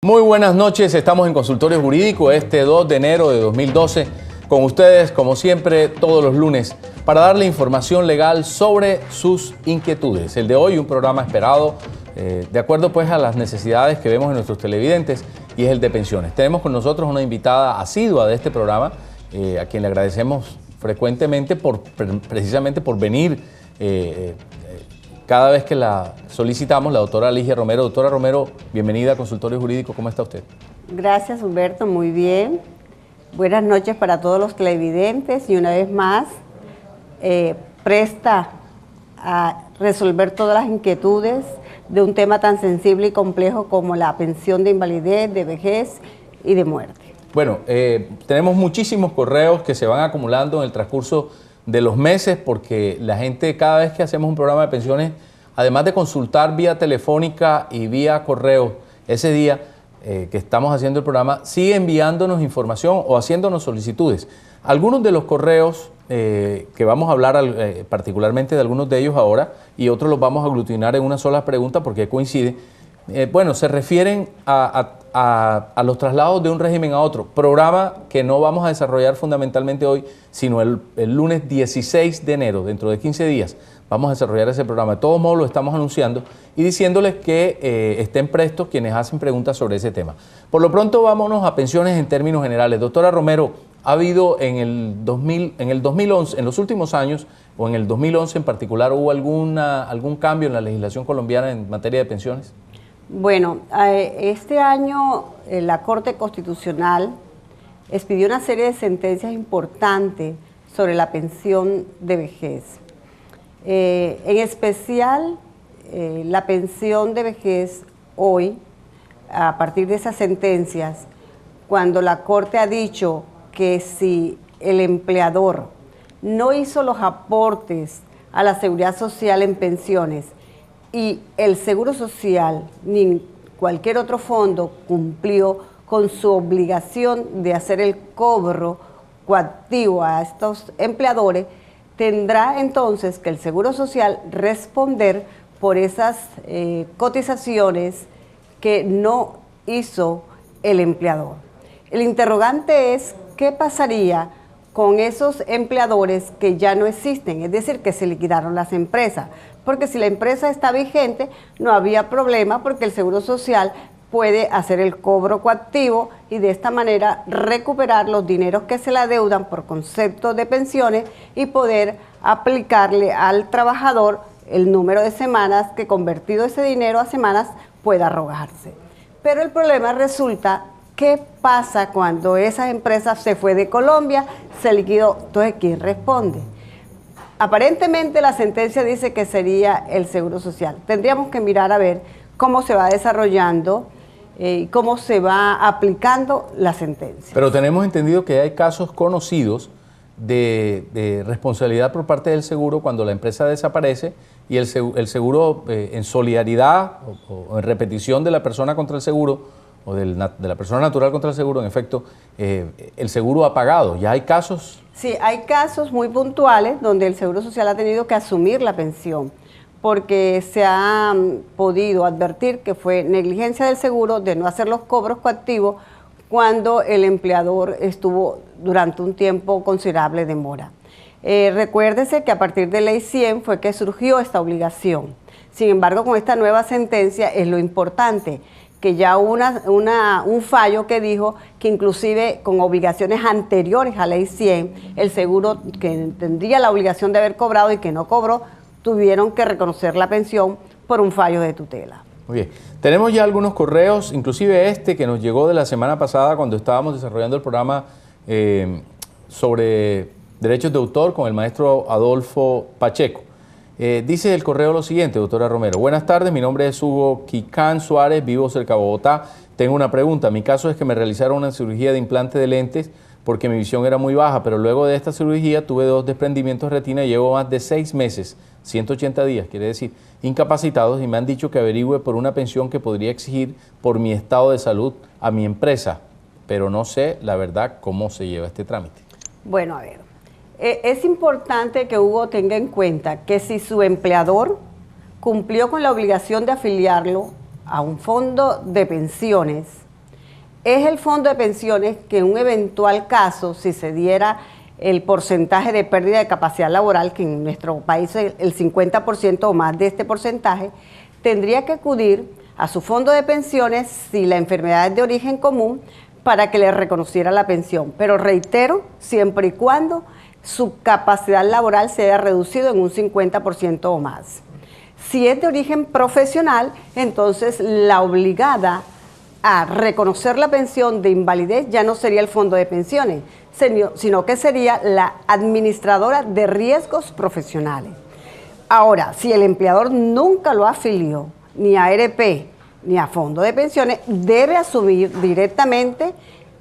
Muy buenas noches, estamos en Consultorio Jurídico este 2 de enero de 2012 con ustedes, como siempre, todos los lunes para darle información legal sobre sus inquietudes. El de hoy, un programa esperado de acuerdo pues a las necesidades que vemos en nuestros televidentes, y es el de pensiones. Tenemos con nosotros una invitada asidua de este programa, a quien le agradecemos frecuentemente precisamente por venir cada vez que la solicitamos, la doctora Ligia Romero. Doctora Romero, bienvenida a Consultorio Jurídico. ¿Cómo está usted? Gracias, Humberto. Muy bien. Buenas noches para todos los televidentes y una vez más presta a resolver todas las inquietudes de un tema tan sensible y complejo como la pensión de invalidez, de vejez y de muerte. Bueno, tenemos muchísimos correos que se van acumulando en el transcurso de los meses, porque la gente, cada vez que hacemos un programa de pensiones, además de consultar vía telefónica y vía correo ese día que estamos haciendo el programa, sigue enviándonos información o haciéndonos solicitudes. Algunos de los correos que vamos a hablar particularmente de algunos de ellos ahora, y otros los vamos a aglutinar en una sola pregunta porque coincide, bueno, se refieren a los traslados de un régimen a otro, programa que no vamos a desarrollar fundamentalmente hoy, sino el lunes 16 de enero, dentro de 15 días, vamos a desarrollar ese programa. De todos modos lo estamos anunciando y diciéndoles que estén prestos quienes hacen preguntas sobre ese tema. Por lo pronto vámonos a pensiones en términos generales. Doctora Romero, ¿ha habido en el 2011, en los últimos años, o en el 2011 en particular, hubo algún cambio en la legislación colombiana en materia de pensiones? Bueno, este año la Corte Constitucional expidió una serie de sentencias importantes sobre la pensión de vejez. En especial, la pensión de vejez hoy, a partir de esas sentencias, cuando la Corte ha dicho que si el empleador no hizo los aportes a la seguridad social en pensiones, y el Seguro Social ni cualquier otro fondo cumplió con su obligación de hacer el cobro coactivo a estos empleadores, tendrá entonces que el Seguro Social responder por esas cotizaciones que no hizo el empleador. El interrogante es, ¿qué pasaría con esos empleadores que ya no existen? Es decir, que se liquidaron las empresas. Porque si la empresa está vigente, no había problema, porque el Seguro Social puede hacer el cobro coactivo y de esta manera recuperar los dineros que se le adeudan por concepto de pensiones y poder aplicarle al trabajador el número de semanas que, convertido ese dinero a semanas, pueda arrogarse. Pero el problema resulta, ¿qué pasa cuando esa empresa se fue de Colombia, se liquidó? Entonces, ¿quién responde? Aparentemente la sentencia dice que sería el Seguro Social. Tendríamos que mirar a ver cómo se va desarrollando y cómo se va aplicando la sentencia. Pero tenemos entendido que hay casos conocidos de responsabilidad por parte del seguro cuando la empresa desaparece y el seguro en solidaridad o en repetición de la persona contra el seguro o de la persona natural contra el seguro, en efecto, el seguro ha pagado. ¿Ya hay casos? Sí, hay casos muy puntuales donde el Seguro Social ha tenido que asumir la pensión porque se ha podido advertir que fue negligencia del seguro de no hacer los cobros coactivos cuando el empleador estuvo durante un tiempo considerable de mora. Recuérdese que a partir de Ley 100 fue que surgió esta obligación. Sin embargo, con esta nueva sentencia es lo importante, que ya un fallo que dijo que inclusive con obligaciones anteriores a Ley 100, el seguro que tendría la obligación de haber cobrado y que no cobró, tuvieron que reconocer la pensión por un fallo de tutela. Muy bien. Tenemos ya algunos correos, inclusive este que nos llegó de la semana pasada cuando estábamos desarrollando el programa sobre derechos de autor con el maestro Adolfo Pacheco. Dice el correo lo siguiente, doctora Romero. Buenas tardes, mi nombre es Hugo Quicán Suárez, vivo cerca de Bogotá. Tengo una pregunta. Mi caso es que me realizaron una cirugía de implante de lentes porque mi visión era muy baja, pero luego de esta cirugía tuve 2 desprendimientos de retina y llevo más de 6 meses, 180 días, quiere decir, incapacitados, y me han dicho que averigüe por una pensión que podría exigir por mi estado de salud a mi empresa, pero no sé, la verdad, cómo se lleva este trámite. Bueno, a ver. Es importante que Hugo tenga en cuenta que si su empleador cumplió con la obligación de afiliarlo a un fondo de pensiones, es el fondo de pensiones que en un eventual caso, si se diera el porcentaje de pérdida de capacidad laboral, que en nuestro país es el 50% o más de este porcentaje, tendría que acudir a su fondo de pensiones si la enfermedad es de origen común para que le reconociera la pensión. Pero reitero, siempre y cuando su capacidad laboral se haya reducido en un 50% o más. Si es de origen profesional, entonces la obligada a reconocer la pensión de invalidez ya no sería el fondo de pensiones, sino que sería la administradora de riesgos profesionales. Ahora, si el empleador nunca lo afilió ni a ARP ni a fondo de pensiones, debe asumir directamente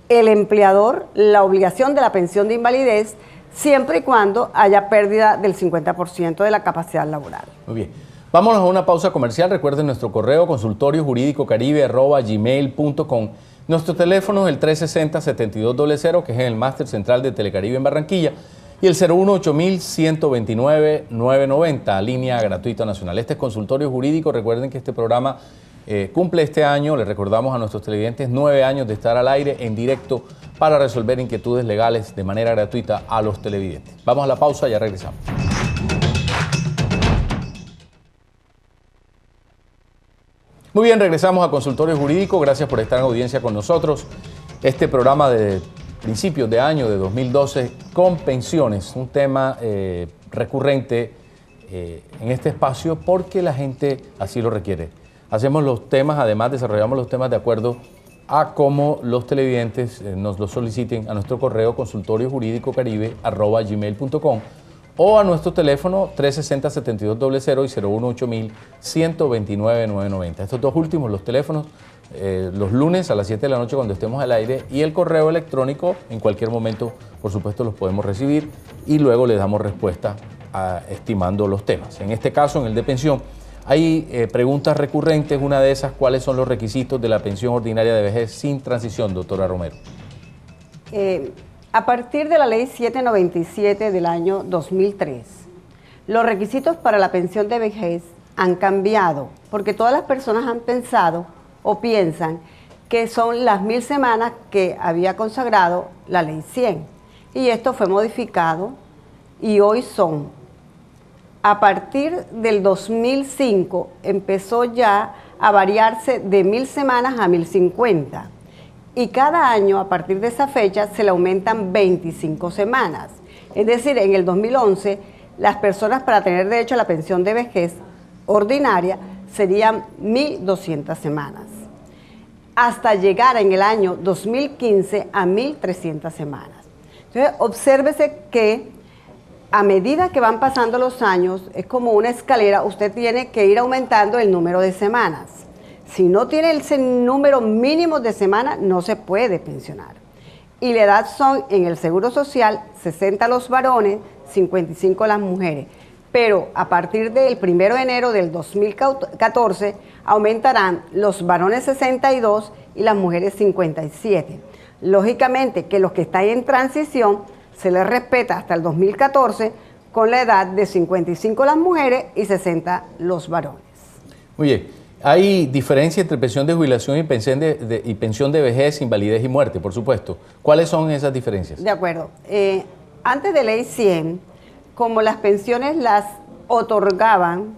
el empleador la obligación de la pensión de invalidez siempre y cuando haya pérdida del 50% de la capacidad laboral. Muy bien. Vámonos a una pausa comercial. Recuerden nuestro correo consultoriojuridico.caribe@gmail.com. Nuestro teléfono es el 360-7200, que es el máster central de Telecaribe en Barranquilla, y el 018-129-990, línea gratuita nacional. Este es Consultorio Jurídico. Recuerden que este programa cumple este año, le recordamos a nuestros televidentes, 9 años de estar al aire en directo para resolver inquietudes legales de manera gratuita a los televidentes. Vamos a la pausa, ya regresamos. Muy bien, regresamos a Consultorio Jurídico. Gracias por estar en audiencia con nosotros. Este programa de principios de año de 2012 con pensiones, un tema recurrente en este espacio porque la gente así lo requiere. Hacemos los temas, además desarrollamos los temas de acuerdo a cómo los televidentes nos lo soliciten a nuestro correo consultoriojuridico.caribe@gmail.com o a nuestro teléfono 360-7200 y 018-129-990. Estos dos últimos, los teléfonos, los lunes a las 7 de la noche cuando estemos al aire, y el correo electrónico en cualquier momento, por supuesto, los podemos recibir y luego les damos respuesta estimando los temas. En este caso, en el de pensión, hay preguntas recurrentes. Una de esas, ¿cuáles son los requisitos de la pensión ordinaria de vejez sin transición, doctora Romero? A partir de la Ley 797 del año 2003, los requisitos para la pensión de vejez han cambiado, porque todas las personas han pensado o piensan que son las 1000 semanas que había consagrado la Ley 100. Y esto fue modificado y hoy son, a partir del 2005, empezó ya a variarse de 1000 semanas a 1050. Y cada año, a partir de esa fecha, se le aumentan 25 semanas. Es decir, en el 2011, las personas para tener derecho a la pensión de vejez ordinaria serían 1200 semanas, hasta llegar en el año 2015 a 1300 semanas. Entonces, obsérvese que a medida que van pasando los años, es como una escalera, usted tiene que ir aumentando el número de semanas. Si no tiene ese número mínimo de semanas, no se puede pensionar. Y la edad son, en el Seguro Social, 60 los varones, 55 las mujeres. Pero a partir del 1 de enero del 2014, aumentarán los varones 62 y las mujeres 57. Lógicamente que los que están en transición se les respeta hasta el 2014 con la edad de 55 las mujeres y 60 los varones. Muy bien. Hay diferencia entre pensión de jubilación y pensión de vejez, invalidez y muerte, por supuesto. ¿Cuáles son esas diferencias? De acuerdo. Antes de Ley 100, como las pensiones las otorgaban,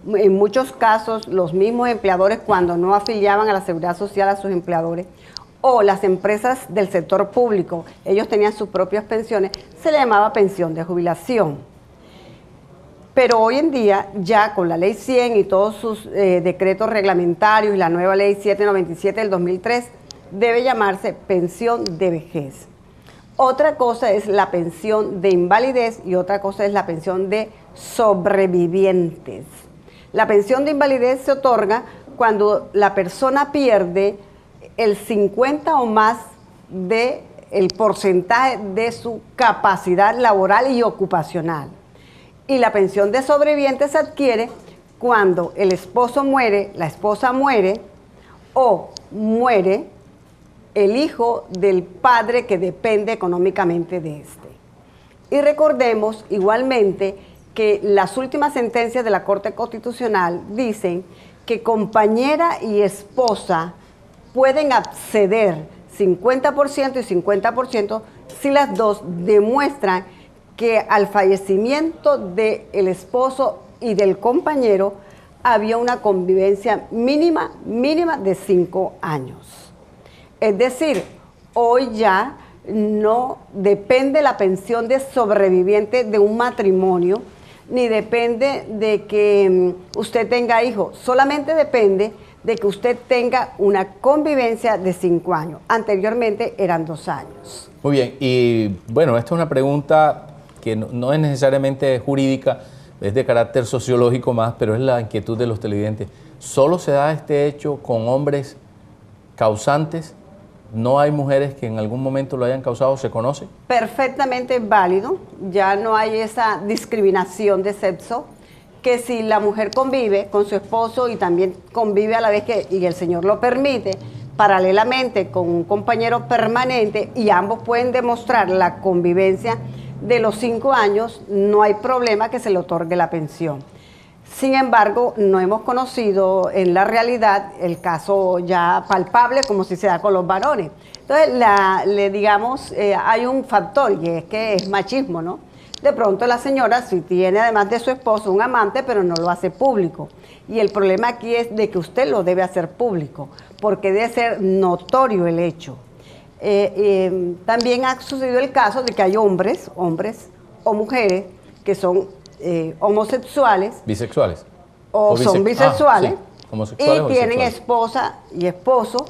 en muchos casos, los mismos empleadores cuando no afiliaban a la Seguridad Social a sus empleadores, o las empresas del sector público, ellos tenían sus propias pensiones, se le llamaba pensión de jubilación. Pero hoy en día, ya con la Ley 100 y todos sus decretos reglamentarios y la nueva Ley 797 del 2003, debe llamarse pensión de vejez. Otra cosa es la pensión de invalidez y otra cosa es la pensión de sobrevivientes. La pensión de invalidez se otorga cuando la persona pierde el 50 o más del porcentaje de su capacidad laboral y ocupacional. Y la pensión de sobrevivientes se adquiere cuando el esposo muere, la esposa muere o muere el hijo del padre que depende económicamente de este. Y recordemos igualmente que las últimas sentencias de la Corte Constitucional dicen que compañera y esposa pueden acceder 50% y 50% si las dos demuestran que al fallecimiento del esposo y del compañero había una convivencia mínima de 5 años. Es decir, hoy ya no depende la pensión de sobreviviente de un matrimonio, ni depende de que usted tenga hijos, solamente depende de que usted tenga una convivencia de 5 años. Anteriormente eran 2 años. Muy bien, y bueno, esta es una pregunta que no es necesariamente jurídica, es de carácter sociológico más, pero es la inquietud de los televidentes. ¿Solo se da este hecho con hombres causantes? ¿No hay mujeres que en algún momento lo hayan causado? ¿Se conoce? Perfectamente válido, ya no hay esa discriminación de sexo, que si la mujer convive con su esposo y también convive a la vez y el Señor lo permite, paralelamente con un compañero permanente y ambos pueden demostrar la convivencia de los 5 años, no hay problema que se le otorgue la pensión. Sin embargo, no hemos conocido en la realidad el caso ya palpable como si se da con los varones. Entonces, digamos, hay un factor y es que es machismo, ¿no? De pronto la señora sí tiene además de su esposo un amante, pero no lo hace público. Y el problema aquí es de que usted lo debe hacer público, porque debe ser notorio el hecho. También ha sucedido el caso de que hay hombres o mujeres que son homosexuales. ¿Bisexuales? O son bisexuales. Sí. Homosexuales y tienen esposa y esposo,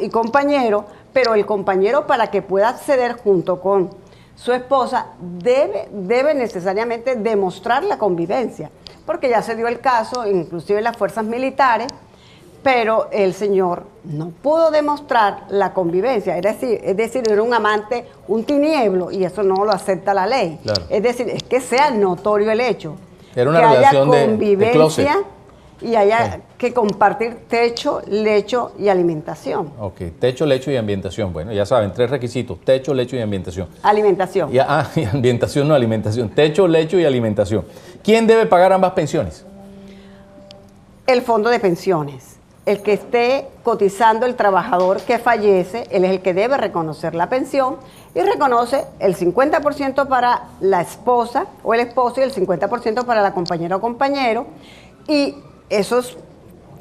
y compañero, pero el compañero para que pueda acceder junto con su esposa debe necesariamente demostrar la convivencia, porque ya se dio el caso, inclusive en las fuerzas militares, pero el señor no pudo demostrar la convivencia, es decir, era un amante, un tinieblo, y eso no lo acepta la ley. Claro. Es decir, es que sea notorio el hecho. Era una que relación haya convivencia y haya sí. que compartir techo, lecho y alimentación. Ok, techo, lecho y ambientación. Bueno, ya saben, 3 requisitos: techo, lecho y ambientación. Alimentación. Y ambientación, no alimentación. Techo, lecho y alimentación. ¿Quién debe pagar ambas pensiones? El fondo de pensiones. El que esté cotizando el trabajador que fallece, él es el que debe reconocer la pensión y reconoce el 50% para la esposa o el esposo y el 50% para la compañera o compañero. Y esos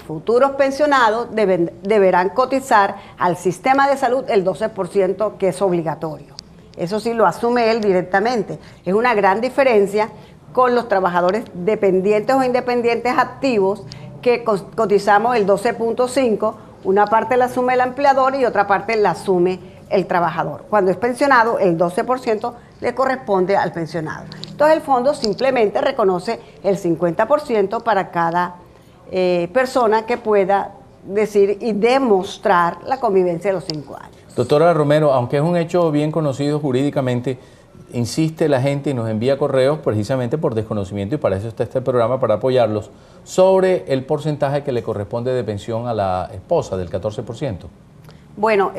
futuros pensionados deberán cotizar al sistema de salud el 12% que es obligatorio. Eso sí lo asume él directamente. Es una gran diferencia con los trabajadores dependientes o independientes activos que cotizamos el 12.5, una parte la asume el empleador y otra parte la asume el trabajador. Cuando es pensionado, el 12% le corresponde al pensionado. Entonces el fondo simplemente reconoce el 50% para cada persona que pueda decir y demostrar la convivencia de los 5 años. Doctora Romero, aunque es un hecho bien conocido jurídicamente, insiste la gente y nos envía correos precisamente por desconocimiento, y para eso está este programa, para apoyarlos, sobre el porcentaje que le corresponde de pensión a la esposa, del 14%. Bueno,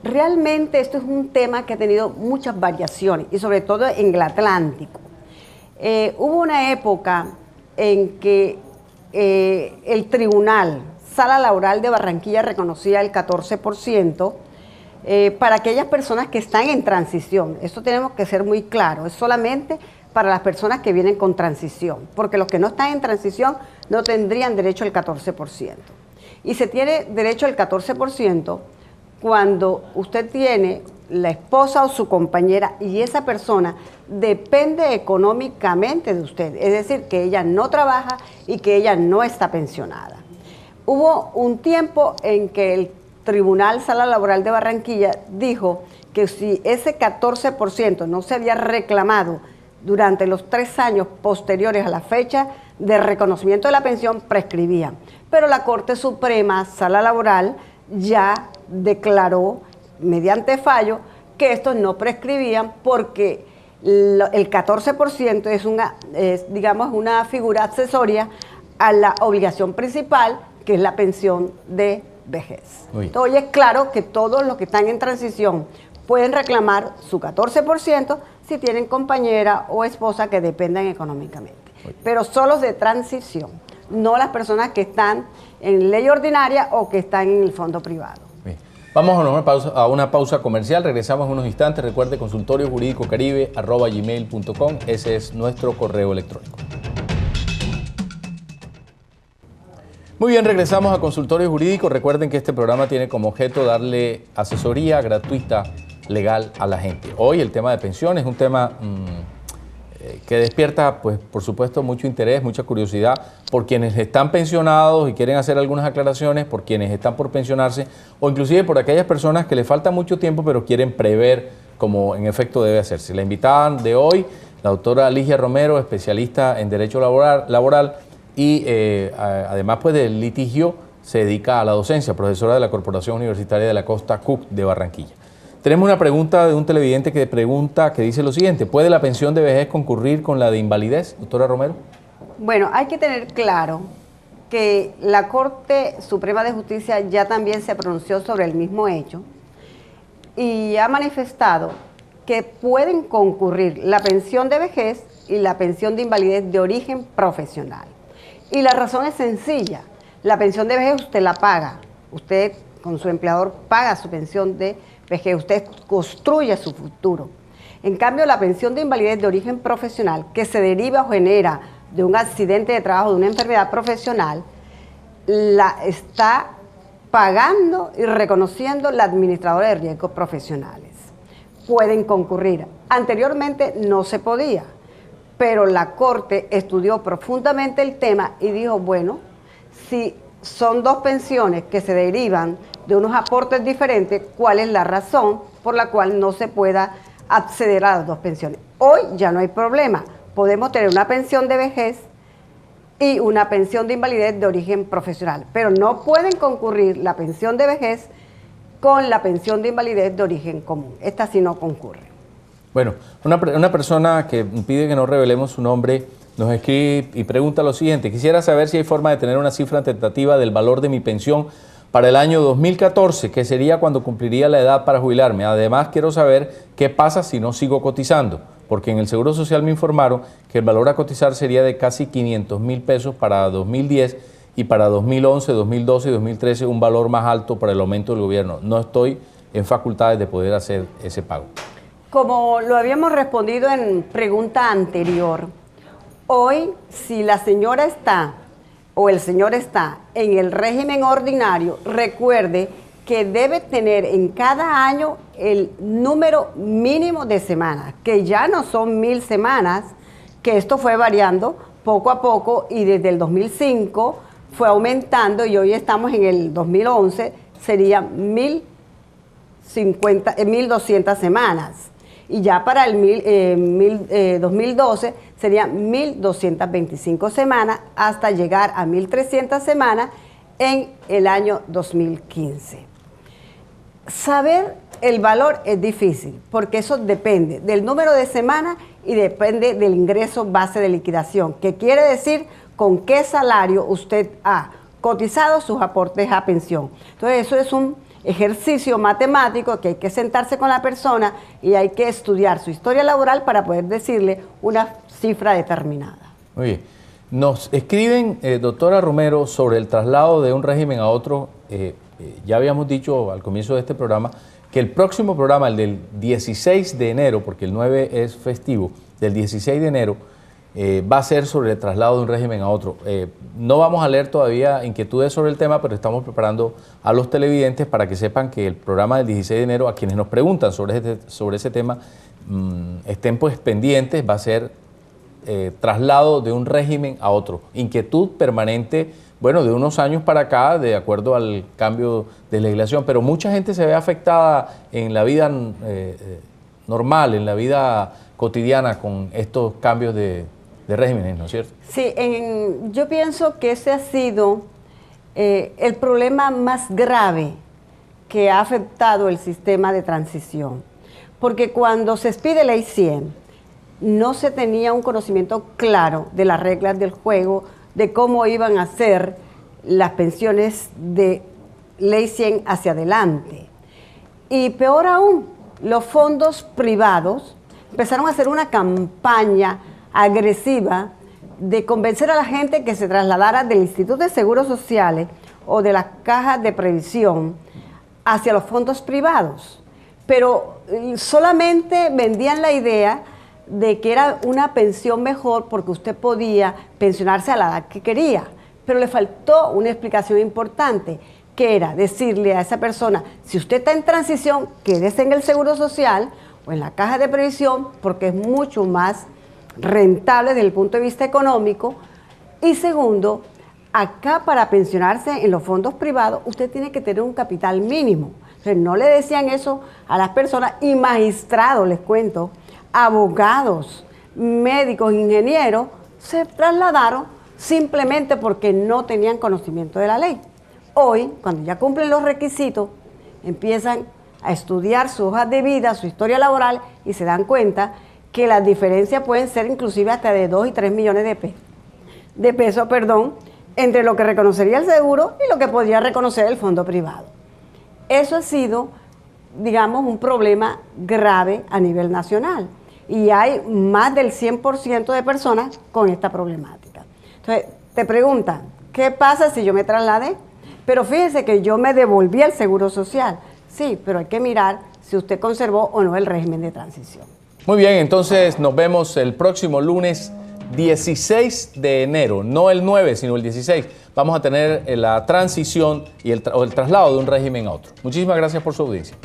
realmente esto es un tema que ha tenido muchas variaciones, y sobre todo en el Atlántico. Hubo una época en que el Tribunal Sala Laboral de Barranquilla reconocía el 14%, para aquellas personas que están en transición. Eso tenemos que ser muy claros, es solamente para las personas que vienen con transición, porque los que no están en transición no tendrían derecho al 14%. Y se tiene derecho al 14% cuando usted tiene la esposa o su compañera y esa persona depende económicamente de usted, es decir, que ella no trabaja y que ella no está pensionada. Hubo un tiempo en que el Tribunal Sala Laboral de Barranquilla dijo que si ese 14% no se había reclamado durante los 3 años posteriores a la fecha de reconocimiento de la pensión, prescribía. Pero la Corte Suprema Sala Laboral ya declaró mediante fallo que estos no prescribían porque el 14% es digamos, una figura accesoria a la obligación principal, que es la pensión de vejez. Entonces, hoy es claro que todos los que están en transición pueden reclamar su 14% si tienen compañera o esposa que dependan económicamente. Pero solo de transición, no las personas que están en ley ordinaria o que están en el fondo privado. Bien. Vamos a una pausa comercial, regresamos en unos instantes. Recuerde consultoriojuridico.caribe@gmail.com, ese es nuestro correo electrónico. Muy bien, regresamos a Consultorio Jurídico. Recuerden que este programa tiene como objeto darle asesoría gratuita legal a la gente. Hoy el tema de pensiones es un tema que despierta, pues, por supuesto, mucho interés, mucha curiosidad por quienes están pensionados y quieren hacer algunas aclaraciones, por quienes están por pensionarse o inclusive por aquellas personas que les falta mucho tiempo pero quieren prever como en efecto debe hacerse. La invitada de hoy, la doctora Ligia Romero, especialista en Derecho Laboral y además pues del litigio se dedica a la docencia, profesora de la Corporación Universitaria de la Costa Cook de Barranquilla. Tenemos una pregunta de un televidente que dice lo siguiente: ¿puede la pensión de vejez concurrir con la de invalidez, doctora Romero? Bueno, hay que tener claro que la Corte Suprema de Justicia ya también se pronunció sobre el mismo hecho y ha manifestado que pueden concurrir la pensión de vejez y la pensión de invalidez de origen profesional. Y la razón es sencilla: la pensión de vejez usted la paga, usted con su empleador paga su pensión de vejez, usted construye su futuro. En cambio, la pensión de invalidez de origen profesional, que se deriva o genera de un accidente de trabajo, de una enfermedad profesional, la está pagando y reconociendo la administradora de riesgos profesionales. Pueden concurrir. Anteriormente no se podía, pero la Corte estudió profundamente el tema y dijo, bueno, si son dos pensiones que se derivan de unos aportes diferentes, ¿cuál es la razón por la cual no se pueda acceder a las dos pensiones? Hoy ya no hay problema, podemos tener una pensión de vejez y una pensión de invalidez de origen profesional, pero no pueden concurrir la pensión de vejez con la pensión de invalidez de origen común. Esta sí no concurre. Bueno, una persona que pide que no revelemos su nombre nos escribe y pregunta lo siguiente: quisiera saber si hay forma de tener una cifra tentativa del valor de mi pensión para el año 2014, que sería cuando cumpliría la edad para jubilarme. Además, quiero saber qué pasa si no sigo cotizando, porque en el Seguro Social me informaron que el valor a cotizar sería de casi 500.000 pesos para 2010 y para 2011, 2012 y 2013 un valor más alto para el aumento del gobierno. No estoy en facultades de poder hacer ese pago. Como lo habíamos respondido en pregunta anterior, hoy si la señora está o el señor está en el régimen ordinario, recuerde que debe tener en cada año el número mínimo de semanas, que ya no son 1000 semanas, que esto fue variando poco a poco y desde el 2005 fue aumentando y hoy estamos en el 2011, serían 1200 semanas. Y ya para el 2012 serían 1225 semanas hasta llegar a 1300 semanas en el año 2015. Saber el valor es difícil porque eso depende del número de semanas y depende del ingreso base de liquidación, que quiere decir con qué salario usted ha cotizado sus aportes a pensión. Entonces eso es un ejercicio matemático que hay que sentarse con la persona y hay que estudiar su historia laboral para poder decirle una cifra determinada. Muy bien. Nos escriben, doctora Romero, sobre el traslado de un régimen a otro. Ya habíamos dicho al comienzo de este programa que el próximo programa, el del 16 de enero, porque el 9 es festivo, del 16 de enero, va a ser sobre el traslado de un régimen a otro. No vamos a leer todavía inquietudes sobre el tema, pero estamos preparando a los televidentes para que sepan que el programa del 16 de enero, a quienes nos preguntan sobre ese tema, estén pues pendientes. Va a ser traslado de un régimen a otro. Inquietud permanente, bueno, de unos años para acá, de acuerdo al cambio de legislación, pero mucha gente se ve afectada en la vida normal, en la vida cotidiana con estos cambios de regímenes, ¿no es cierto? Sí, yo pienso que ese ha sido el problema más grave que ha afectado el sistema de transición. Porque cuando se expide Ley 100, no se tenía un conocimiento claro de las reglas del juego, de cómo iban a ser las pensiones de Ley 100 hacia adelante. Y peor aún, los fondos privados empezaron a hacer una campaña agresiva de convencer a la gente que se trasladara del Instituto de Seguros Sociales o de las cajas de previsión hacia los fondos privados, pero solamente vendían la idea de que era una pensión mejor porque usted podía pensionarse a la edad que quería, pero le faltó una explicación importante, que era decirle a esa persona, si usted está en transición, quédese en el Seguro Social o en la caja de previsión, porque es mucho más rentable desde el punto de vista económico. Y segundo, acá para pensionarse en los fondos privados, usted tiene que tener un capital mínimo. Entonces, no le decían eso a las personas, y magistrados, les cuento, abogados, médicos, ingenieros, se trasladaron simplemente porque no tenían conocimiento de la ley. Hoy, cuando ya cumplen los requisitos, empiezan a estudiar su hoja de vida, su historia laboral, y se dan cuenta que las diferencias pueden ser inclusive hasta de 2 y 3 millones de pesos, entre lo que reconocería el seguro y lo que podría reconocer el fondo privado. Eso ha sido, digamos, un problema grave a nivel nacional, y hay más del 100% de personas con esta problemática. Entonces, te preguntan, ¿qué pasa si yo me trasladé? Pero fíjese que yo me devolví al Seguro Social. Sí, pero hay que mirar si usted conservó o no el régimen de transición. Muy bien, entonces nos vemos el próximo lunes 16 de enero, no el 9, sino el 16. Vamos a tener la transición y el traslado de un régimen a otro. Muchísimas gracias por su audiencia.